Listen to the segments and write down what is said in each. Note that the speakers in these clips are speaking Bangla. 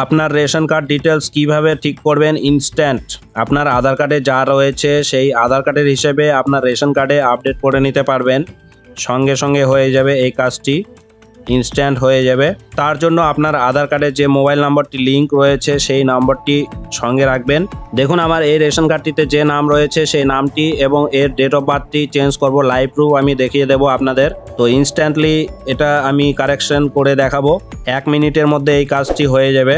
আপনার রেশন কার্ড ডিটেলস কিভাবে ঠিক করবেন ইনস্ট্যান্ট। আপনার আধার কার্ডে যা রয়েছে সেই আধার কার্ডের হিসেবে আপনার রেশন কার্ডে আপডেট করে নিতে পারবেন। সঙ্গে সঙ্গে হয়ে যাবে এই কাজটি, ইনস্ট্যান্ট হয়ে যাবে। তার জন্য আপনার আধার কার্ডে যে মোবাইল নম্বরটি লিঙ্ক রয়েছে সেই নম্বরটি সঙ্গে রাখবেন। দেখুন আমার এই রেশন কার্ডটিতে যে নাম রয়েছে সেই নামটি এবং এর ডেট অফ বার্থটি চেঞ্জ করব, লাইভ প্রুফ আমি দেখিয়ে দেব আপনাদের। তো ইনস্ট্যান্টলি এটা আমি কারেকশন করে দেখাবো, 1 মিনিটের মধ্যে এই কাজটি হয়ে যাবে।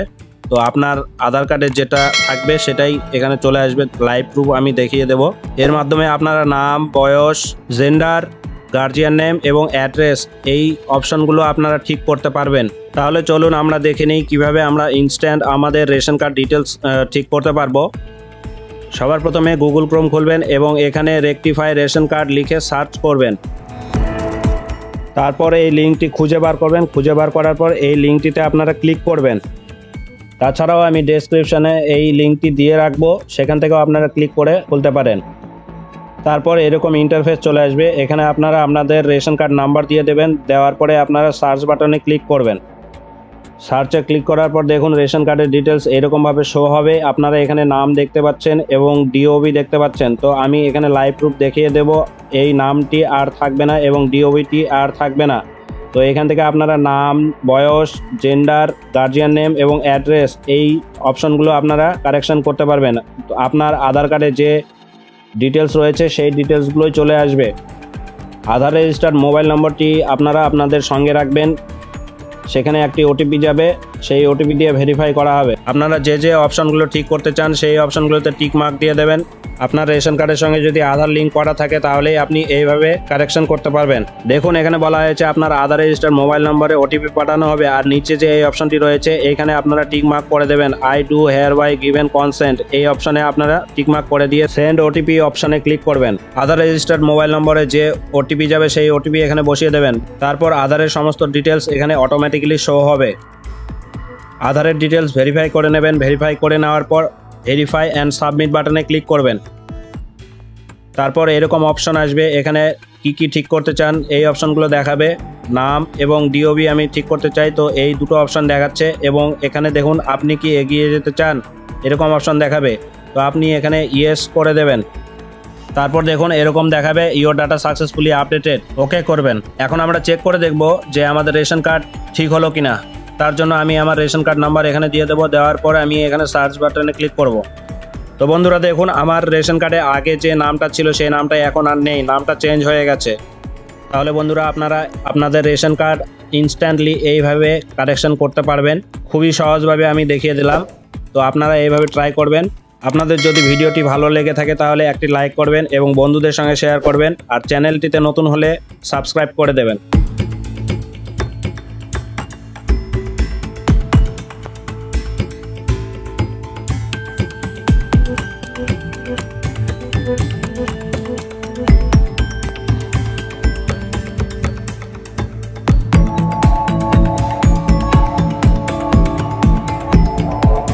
তো আপনার আধার কার্ডে যেটা থাকবে সেটাই এখানে চলে আসবে, লাইভ প্রুফ আমি দেখিয়ে দেব। এর মাধ্যমে আপনারা নাম, বয়স, জেন্ডার, গার্জিয়ান নেম এবং অ্যাড্রেস এই অপশনগুলো আপনারা ঠিক করতে পারবেন। তাহলে চলুন আমরা দেখে নিই কীভাবে আমরা ইনস্ট্যান্ট আমাদের রেশন কার্ড ডিটেলস ঠিক করতে পারবো। সবার প্রথমে গুগল ক্রোম খুলবেন এবং এখানে রেকটিফাই রেশন কার্ড লিখে সার্চ করবেন। তারপরে এই লিঙ্কটি খুঁজে বার করবেন, খুঁজে বার করার পর এই লিঙ্কটিতে আপনারা ক্লিক করবেন। তাছাড়াও আমি ডেসক্রিপশনে এই লিঙ্কটি দিয়ে রাখবো, সেখান থেকেও আপনারা ক্লিক করে খুলতে পারেন। তারপর এরকম ইন্টারফেস চলে আসবে, এখানে আপনারা আপনাদের রেশন কার্ড নাম্বার দিয়ে দেবেন। দেওয়ার পরে আপনারা সার্চ বাটনে ক্লিক করবেন। সার্চে ক্লিক করার পর দেখুন রেশন কার্ডের ডিটেলস এরকমভাবে শো হবে। আপনারা এখানে নাম দেখতে পাচ্ছেন এবং ডিওবি দেখতে পাচ্ছেন। তো আমি এখানে লাইভ প্রুফ দেখিয়ে দেব, এই নামটি আর থাকবে না এবং ডিওবিটি আর থাকবে না। তো এখান থেকে আপনারা নাম, বয়স, জেন্ডার, গার্জিয়ান নেম এবং অ্যাড্রেস এই অপশনগুলো আপনারা কারেকশন করতে পারবেন। তো আপনার আধার কার্ডে যে ডিটেলস রয়েছে সেই ডিটেলসগুলোই চলে আসবে। আধার রেজিস্টার্ড মোবাইল নম্বরটি আপনারা আপনাদের সঙ্গে রাখবেন, সেখানে একটি ওটিপি যাবে, সেই ওটিপি দিয়ে ভেরিফাই করা হবে। আপনারা যে যে অপশনগুলো ঠিক করতে চান সেই অপশনগুলোতে টিক মার্ক দিয়ে দেবেন। আপনার রেশন কার্ডের সঙ্গে যদি আধার লিঙ্ক করা থাকে তাহলেই আপনি এইভাবে কারেকশন করতে পারবেন। দেখুন এখানে বলা হয়েছে আপনার আধার রেজিস্টার্ড মোবাইল নম্বরে ওটিপি পাঠানো হবে, আর নিচে যে এই অপশনটি রয়েছে এখানে আপনারা টিক মার্ক করে দেবেন, I do hereby given consent. এই অপশনে আপনারা টিক মার্ক করে দিয়ে সেন্ড ওটিপি অপশনে ক্লিক করবেন। আধার রেজিস্টার্ড মোবাইল নম্বরে যে ওটিপি যাবে সেই ওটিপি এখানে বসিয়ে দেবেন। তারপর আধারের সমস্ত ডিটেলস এখানে অটোমেটিক্যালি শো হবে। আধারের ডিটেলস ভেরিফাই করে নেবেন। ভেরিফাই করে নেওয়ার পর ভেরিফাই অ্যান্ড সাবমিট বাটনে ক্লিক করবেন। তারপর এরকম অপশন আসবে, এখানে কি ঠিক করতে চান এই অপশনগুলো দেখাবে। নাম এবং ডিওবি আমি ঠিক করতে চাই, তো এই দুটো অপশন দেখাচ্ছে এবং এখানে দেখুন আপনি কি এগিয়ে যেতে চান এরকম অপশন দেখাবে। তো আপনি এখানে ইয়েস করে দেবেন। তারপর দেখুন এরকম দেখাবে ইওর ডাটা সাকসেসফুলি আপডেটেড, ওকে করবেন। এখন আমরা চেক করে দেখব যে আমাদের রেশন কার্ড ঠিক হলো কিনা। তার জন্য আমি আমার রেশন কার্ড নাম্বার এখানে দিয়ে দেবো। দেওয়ার পরে আমি এখানে সার্চ বাটনে ক্লিক করব। তো বন্ধুরা দেখুন আমার রেশন কার্ডে আগে যে নামটা ছিল সেই নামটা এখন আর নেই, নামটা চেঞ্জ হয়ে গেছে। তাহলে বন্ধুরা আপনারা আপনাদের রেশন কার্ড ইনস্ট্যান্টলি এইভাবে কারেকশন করতে পারবেন, খুবই সহজভাবে আমি দেখিয়ে দিলাম। তো আপনারা এইভাবে ট্রাই করবেন। আপনাদের যদি ভিডিওটি ভালো লেগে থাকে তাহলে একটি লাইক করবেন এবং বন্ধুদের সঙ্গে শেয়ার করবেন, আর চ্যানেলটিতে নতুন হলে সাবস্ক্রাইব করে দেবেন।